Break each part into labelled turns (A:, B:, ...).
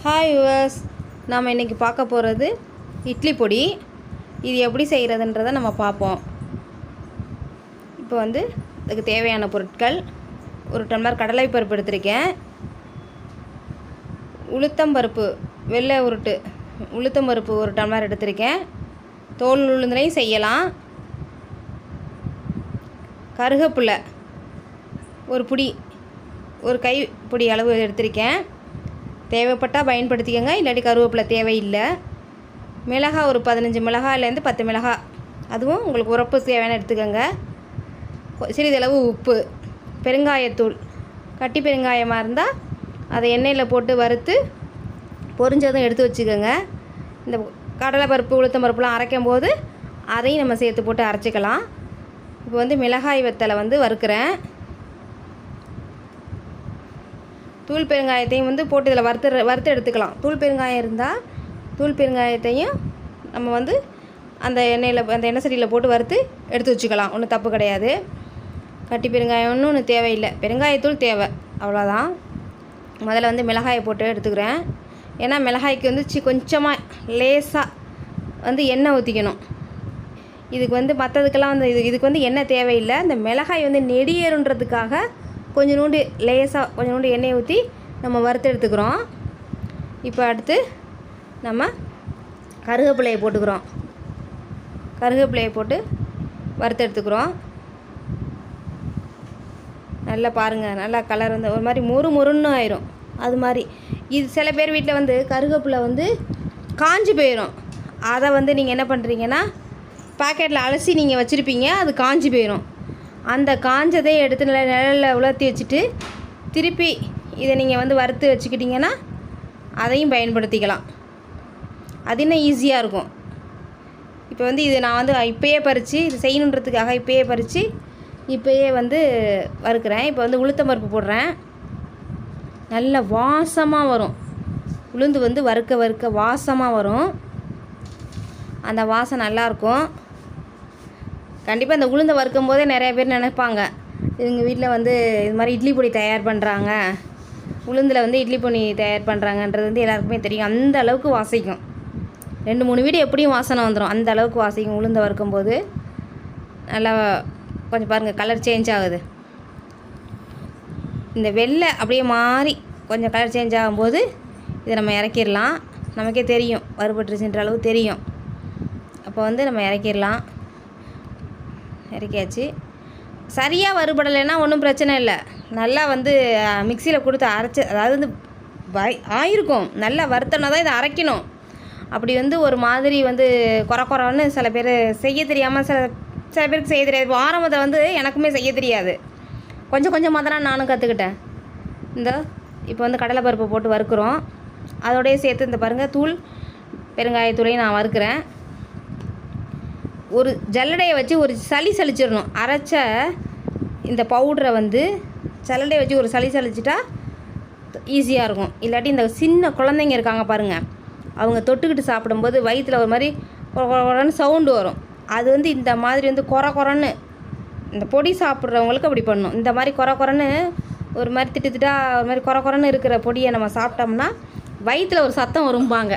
A: Hi yours, நாம் இன்றைக்கி பார்க்க போகிறது இட்லி பொடி. இது எப்படி செய்கிறதுன்றதை நம்ம பார்ப்போம். இப்போ இதுக்கு தேவையான பொருட்கள்: ஒரு டம்ளர் கடலைப்பருப்பு எடுத்திருக்கேன், உளுத்தம்பருப்பு வெள்ளை உருட்டு உளுத்தம்பருப்பு ஒரு டம்ளர் எடுத்திருக்கேன், தோல் உளுந்தனையும் செய்யலாம், கருகப்புல்லை ஒரு புடி ஒரு கைப்பிடி அளவு எடுத்திருக்கேன், தேவைப்பட்டால் பயன்படுத்திக்கங்க, இல்லாட்டி கருவேப்பிலை தேவையில்லை, மிளகாய் ஒரு 15 மிளகாயிலேருந்து 10 மிளகாய், அதுவும் உங்களுக்கு உரப்பு தேவையான எடுத்துக்கோங்க, சிறிதளவு உப்பு, பெருங்காயத்தூள், கட்டி பெருங்காயமாக இருந்தால் அதை எண்ணெயில் போட்டு வறுத்து பொரிஞ்சதும் எடுத்து வச்சுக்கோங்க. இந்த கடலைப்பருப்பு உளுத்தம் பருப்புலாம் அரைக்கும் போது அதையும் நம்ம சேர்த்து போட்டு அரைச்சிக்கலாம். இப்போ மிளகாய் வத்தலை வறுக்கிறேன். தூள் பெருங்காயத்தையும் போட்டு இதில் வறுத்து எடுத்துக்கலாம். தூள் பெருங்காயம் இருந்தால் தூள் பெருங்காயத்தையும் நம்ம அந்த எண்ணெய் சட்டியில் போட்டு வறுத்து எடுத்து வச்சுக்கலாம். ஒன்றும் தப்பு கிடையாது. கட்டி பெருங்காயம் ஒன்றும் தேவையில்லை, பெருங்காயத்தூள் தேவை, அவ்வளோதான். முதல்ல மிளகாயை போட்டு எடுத்துக்கிறேன். ஏன்னா மிளகாய்க்கு கொஞ்சமாக லேசாக எண்ணெய் ஊற்றிக்கணும். இதுக்கு மற்றதுக்கெல்லாம் இதுக்கு எண்ணெய் தேவையில்லை. இந்த மிளகாய் நெடியேறுன்றதுக்காக கொஞ்சோண்டு லேசாக கொஞ்சோண்டு எண்ணெய் ஊற்றி நம்ம வறுத்து எடுத்துக்கிறோம். இப்போ அடுத்து நம்ம கருவேப்பிலையை போட்டுக்கிறோம். கருவேப்பிலையை போட்டு வறுத்து எடுத்துக்கிறோம். நல்லா பாருங்கள், நல்லா கலர் ஒரு மாதிரி முறுன்னு ஆயிரும். அது மாதிரி இது சில பேர் வீட்டில் கருவேப்பிலை காஞ்சி போயிடும். அதை நீங்கள் என்ன பண்ணுறீங்கன்னா, பாக்கெட்டில் அலசி நீங்கள் வச்சுருப்பீங்க, அது காஞ்சி போயிடும். அந்த காஞ்சதை எடுத்து நிழலில் உலர்த்தி வச்சுட்டு திருப்பி இதை நீங்கள் வறுத்து வச்சுக்கிட்டிங்கன்னா அதையும் பயன்படுத்திக்கலாம். அது இன்னும் ஈஸியாக இருக்கும். இப்போ இது நான் இப்போயே பறித்து இது செய்யணுன்றதுக்காக இப்போயே பறித்து இப்போயே வறுக்கிறேன். இப்போ உளுத்தம்பருப்பு போடுறேன். நல்ல வாசமாக வரும். உளுந்து வறுக்க வறுக்க வாசமாக வரும். அந்த வாசம் நல்லாயிருக்கும். கண்டிப்பாக இந்த உளுந்தை வறுக்கும் போதே நிறைய பேர் நினைப்பாங்க, இவங்க வீட்டில் இது மாதிரி இட்லி பொடி தயார் பண்ணுறாங்க, உளுந்தில் இட்லி பொடி தயார் பண்ணுறாங்கன்றது எல்லாருக்குமே தெரியும். அந்த அளவுக்கு வாசிக்கும். 2-3 வீடு எப்படியும் வாசனை வந்துடும். அந்த அளவுக்கு வாசிக்கும் உளுந்தை வறுக்கும் போது. நல்லா கொஞ்சம் பாருங்கள், கலர் சேஞ்ச் ஆகுது. இந்த வெள்ளை அப்படியே மாறி கொஞ்சம் கலர் சேஞ்ச் ஆகும்போது இதை நம்ம இறக்கிடலாம். நமக்கே தெரியும், வறுபட்டுருச்சுன்ற அளவு தெரியும். அப்போ நம்ம இறக்கிடலாம். இறக்கியாச்சு. சரியாக வறுபடலைன்னா ஒன்றும் பிரச்சனை இல்லை. நல்லா மிக்சியில் கொடுத்து அரைச்சி, அதாவது ஆயிருக்கும். நல்லா வறுத்தனா தான் இதை அரைக்கணும். அப்படி ஒரு மாதிரி குறன்னு சில பேர் செய்ய தெரியாமல் சில பேருக்கு செய்ய தெரியாது. ஆரம்பத்தை எனக்குமே செய்ய தெரியாது. கொஞ்சம் கொஞ்சமாக தான் நானும் கற்றுக்கிட்டேன். இப்போ கடலைப்பருப்பு போட்டு வறுக்கிறோம். அதோடய சேர்த்து இந்த பாருங்கள், தூள் பெருங்காயத்தூளையும் நான் வறுக்கிறேன். ஒரு ஜல்லடையை வச்சு ஒரு சலிச்சிடணும். அரைச்ச இந்த பவுடரை ஜல்லடையை வச்சு ஒரு சலிச்சிட்டா ஈஸியாக இருக்கும். இல்லாட்டி இந்த சின்ன குழந்தைங்க இருக்காங்க பாருங்கள், அவங்க தொட்டுக்கிட்டு சாப்பிடும்போது வயிற்றில் ஒரு மாதிரி குறன்னு சவுண்டு வரும். அது இந்த மாதிரி குறன்னு இந்த பொடி சாப்பிட்றவங்களுக்கு அப்படி பண்ணணும். இந்த மாதிரி குறன்னு ஒரு மாதிரி திட்டா ஒரு மாதிரி குறன்னு இருக்கிற பொடியை நம்ம சாப்பிட்டோம்னா வயிற்றில் ஒரு சத்தம் வரும்பாங்க,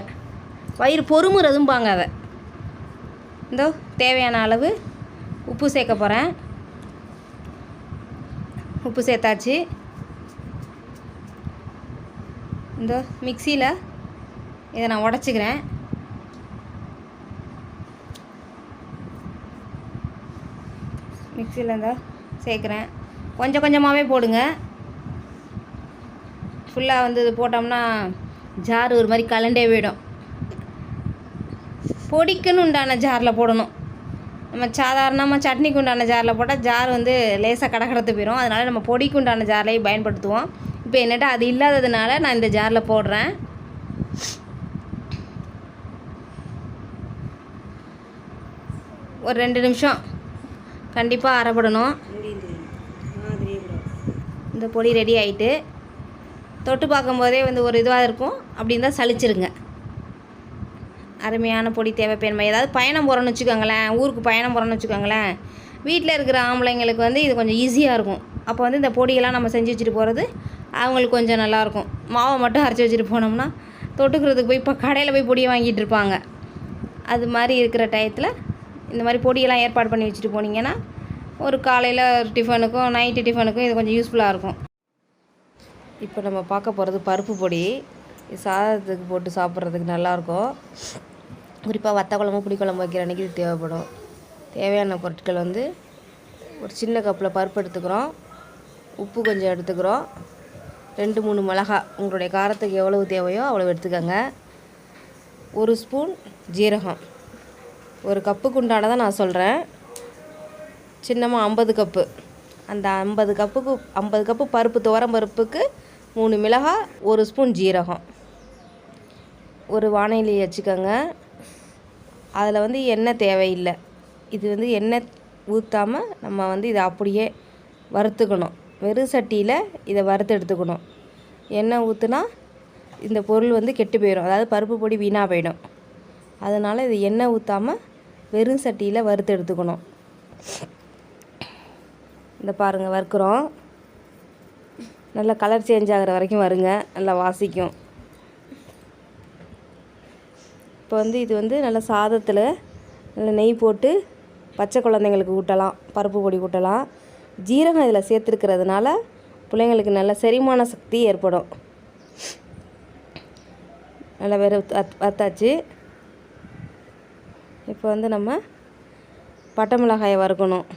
A: வயிறு பொறுமுறதும்பாங்க. அதை தேவையான அளவு உப்பு சேர்க்க போகிறேன். உப்பு சேர்த்தாச்சு. மிக்சியில் இதை நான் உடச்சிக்கிறேன். மிக்சியில் சேர்க்குறேன். கொஞ்சம் கொஞ்சமாகவே போடுங்க. ஃபுல்லாக இது போட்டோம்னா ஜார் ஒரு மாதிரி கலண்டே போயிடும். பொடிக்குன்னு உண்டான ஜாரில் போடணும். நம்ம சாதாரணமாக சட்னிக்கு உண்டான ஜாரில் போட்டால் ஜார் லேசாக கடத்து போயிடும். அதனால் நம்ம பொடிக்கு உண்டான ஜார்லையும் பயன்படுத்துவோம். இப்போ என்னட்டா அது இல்லாததுனால நான் இந்த ஜாரில் போடுறேன். ஒரு 2 நிமிஷம் கண்டிப்பாக அரைப்படணும். இந்த பொடி ரெடி ஆகிட்டு தொட்டு பார்க்கும்போதே ஒரு இதுவாக இருக்கும். அப்படி இருந்தால் சளிச்சிருங்க. அருமையான பொடி தேவைப்பேன்மை. ஏதாவது பயணம் போகிறோன்னு வச்சுக்கோங்களேன், ஊருக்கு பயணம் போகிறோன்னு வச்சுக்கோங்களேன், வீட்டில் இருக்கிற ஆம்பளைங்களுக்கு இது கொஞ்சம் ஈஸியாக இருக்கும். அப்போ இந்த பொடியெல்லாம் நம்ம செஞ்சு வச்சுட்டு போகிறது அவங்களுக்கு கொஞ்சம் நல்லாயிருக்கும். மாவை மட்டும் அரைச்சி வச்சுட்டு போனோம்னா தொட்டுக்கிறதுக்கு போய் இப்போ கடையில் போய் பொடியை வாங்கிட்டு இருப்பாங்க. அது மாதிரி இருக்கிற டயத்தில் இந்த மாதிரி பொடியெல்லாம் ஏற்பாடு பண்ணி வச்சுட்டு போனீங்கன்னா ஒரு காலையில் டிஃபனுக்கும் நைட்டு டிஃபனுக்கும் இது கொஞ்சம் யூஸ்ஃபுல்லாக இருக்கும். இப்போ நம்ம பார்க்க போகிறது பருப்பு பொடி. சாதத்துக்கு போட்டு சாப்பிட்றதுக்கு நல்லாயிருக்கும். குறிப்பாக வத்த குழம்பு புளிக்குழம்பு வைக்கிற அன்றைக்கி இது தேவைப்படும். தேவையான பொருட்கள் வந்து ஒரு சின்ன கப்பில் பருப்பு எடுத்துக்கிறோம், உப்பு கொஞ்சம் எடுத்துக்கிறோம், 2-3 மிளகா உங்களுடைய காரத்துக்கு எவ்வளவு தேவையோ அவ்வளோ எடுத்துக்கோங்க, 1 ஸ்பூன் ஜீரகம். ஒரு கப்புக்கு உண்டானதை நான் சொல்கிறேன். சின்னமாக 50 கப்பு. அந்த 50 கப்பு பருப்பு துவரம் பருப்புக்கு 3 மிளகாய், 1 ஸ்பூன் ஜீரகம். ஒரு வாணலி வச்சுக்கோங்க. அதில் வந்து எண்ணெய் தேவையில்லை. இது வந்து எண்ணெய் ஊற்றாமல் நம்ம வந்து இதை அப்படியே வறுத்துக்கணும். வெறும் சட்டியில் இதை வறுத்து எடுத்துக்கணும். எண்ணெய் ஊற்றுனா இந்த பொருள் வந்து கெட்டு போயிடும், அதாவது பருப்பு பொடி வீணாக போயிடும். அதனால் இது எண்ணெய் ஊற்றாமல் வெறும் சட்டியில் வறுத்து எடுத்துக்கணும். இந்த பாருங்கள் வறுக்கிறோம். நல்லா கலர் சேஞ்ச் ஆகிற வரைக்கும் வருங்க, நல்லா வாசிக்கும். இப்போ வந்து இது வந்து நல்லா சாதத்தில் நல்லா நெய் போட்டு பச்சை குழந்தைங்களுக்கு ஊட்டலாம், பருப்பு பொடி ஊட்டலாம். ஜீரகம் இதில் சேர்த்துருக்கிறதுனால பிள்ளைங்களுக்கு நல்ல செரிமான சக்தி ஏற்படும். நல்லா வறுத்தாச்சு. இப்போ வந்து நம்ம பட்டை மிளகாயை வறுக்கணும்.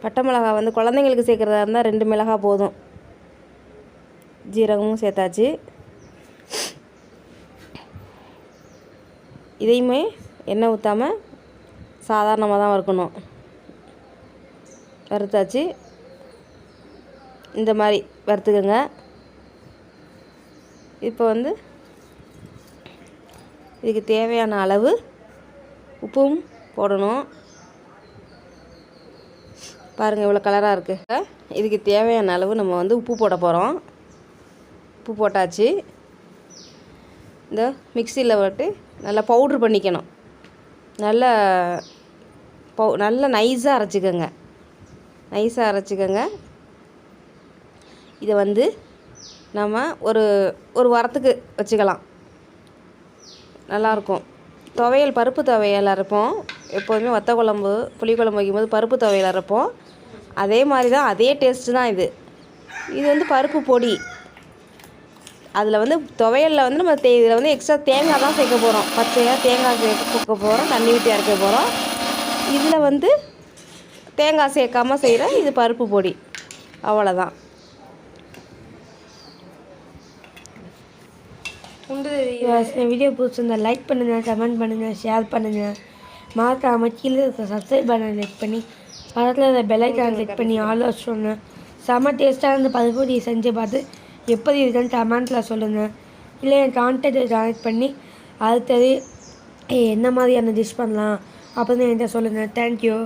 A: பட்டை மிளகாய் வந்து குழந்தைங்களுக்கு சேர்க்குறதா இருந்தால் 2 மிளகாய் போதும். ஜீரகமும் சேர்த்தாச்சு. இதையுமே எண்ணெய் ஊற்றாமல் சாதாரணமாக தான் வறுக்கணும். வறுத்தாச்சு. இந்த மாதிரி வறுத்துக்கோங்க. இப்போ வந்து இதுக்கு தேவையான அளவு உப்பும் போடணும். பாருங்கள் இவ்வளோ கலராக இருக்குது. இதுக்கு தேவையான அளவு நம்ம வந்து உப்பு போட போகிறோம். உப்பு போட்டாச்சு. இந்த மிக்சியில் போட்டு நல்லா பவுட்ரு பண்ணிக்கணும். நல்லா நைஸாக அரைச்சிக்கோங்க. இதை வந்து நம்ம ஒரு வாரத்துக்கு வச்சுக்கலாம், நல்லாயிருக்கும். துவையல் பருப்பு துவையல் அரைப்போம் எப்போதுமே. வத்த குழம்பு புளிக்குழம்பு வைக்கும்போது பருப்பு துவையல் அரைப்போம். அதே மாதிரி தான், அதே டேஸ்ட்டு தான் இது. இது வந்து பருப்பு பொடி. அதில் வந்து துவையலில் வந்து நம்ம இதில் வந்து எக்ஸ்ட்ரா தேங்காய் தான் சேர்க்க போகிறோம். பச்சையாக தேங்காய் சேர்க்க போகிறோம், தண்ணி ஊற்றி அரைக்க போகிறோம். இதில் வந்து தேங்காய் சேர்க்காமல் செய்கிற இது பருப்பு பொடி, அவ்வளோதான்.
B: வீடியோ பிடிச்சிருந்தா லைக் பண்ணுங்கள், கமெண்ட் பண்ணுங்கள், ஷேர் பண்ணுங்கள். மறக்காமல் கீழே இருக்க சப்ஸ்கிரைப் பண்ண கிளிக் பண்ணி பக்கத்தில் இருக்க பெல் ஐக்கான் கிளிக் பண்ணி ஆல் வச்சுருங்க. செம்ம டேஸ்ட்டாக இருந்து பருப்பு பொடி செஞ்சு பார்த்து எப்படி இருக்குன்னு கமெண்ட்டில் சொல்லுங்கள். இல்லை என் கான்டாக்டை கனெக்ட் பண்ணி அடுத்தது என்ன மாதிரியான டிஷ் பண்ணலாம் அப்படின்னு என்கிட்ட சொல்லுங்கள். தேங்க்யூ.